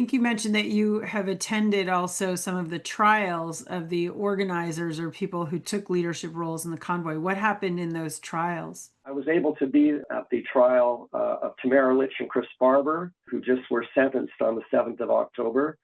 think you mentioned that you have attended also some of the trials of the organizers or people who took leadership roles in the convoy. What happened in those trials? I was able to be at the trial of Tamara Litch and Chris Barber, who just were sentenced on the 7th of October.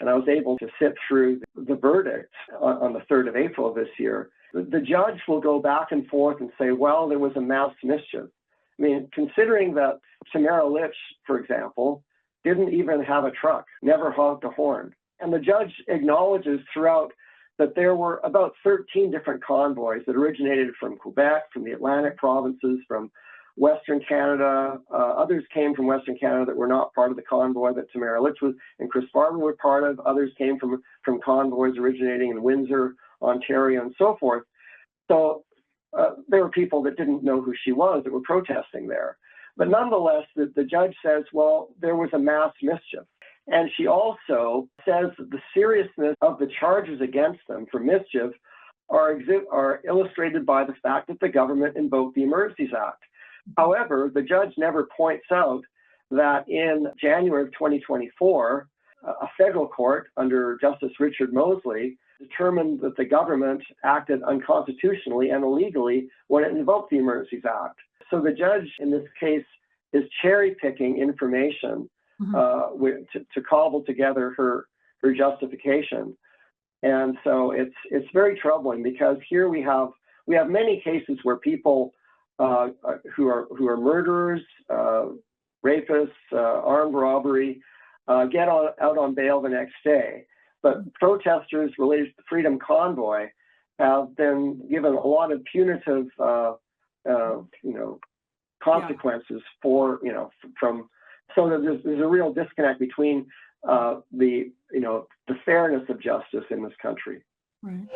And I was able to sit through the verdict on the 3rd of April of this year. The judge will go back and forth and say, well, there was a mass mischief. I mean, considering that Tamara Litch, for example, didn't even have a truck, never honked a horn. And the judge acknowledges throughout that there were about 13 different convoys that originated from Quebec, from the Atlantic provinces, from Western Canada. Others came from Western Canada that were not part of the convoy that Tamara Litch was and Chris Barber were part of. Others came from convoys originating in Windsor, Ontario, and so forth. So there were people that didn't know who she was that were protesting there. But nonetheless, the judge says, well, there was a mass mischief. And she also says that the seriousness of the charges against them for mischief are illustrated by the fact that the government invoked the Emergencies Act. However, the judge never points out that in January of 2024, a federal court under Justice Richard Mosley determined that the government acted unconstitutionally and illegally when it invoked the Emergencies Act. So the judge in this case is cherry-picking information to cobble together her justification. And so it's very troubling because here we have many cases where people who are murderers, rapists, armed robbery, get out on bail the next day. But protesters related to the Freedom Convoy have been given a lot of punitive, consequences from. So that there's a real disconnect between the fairness of justice in this country. Right.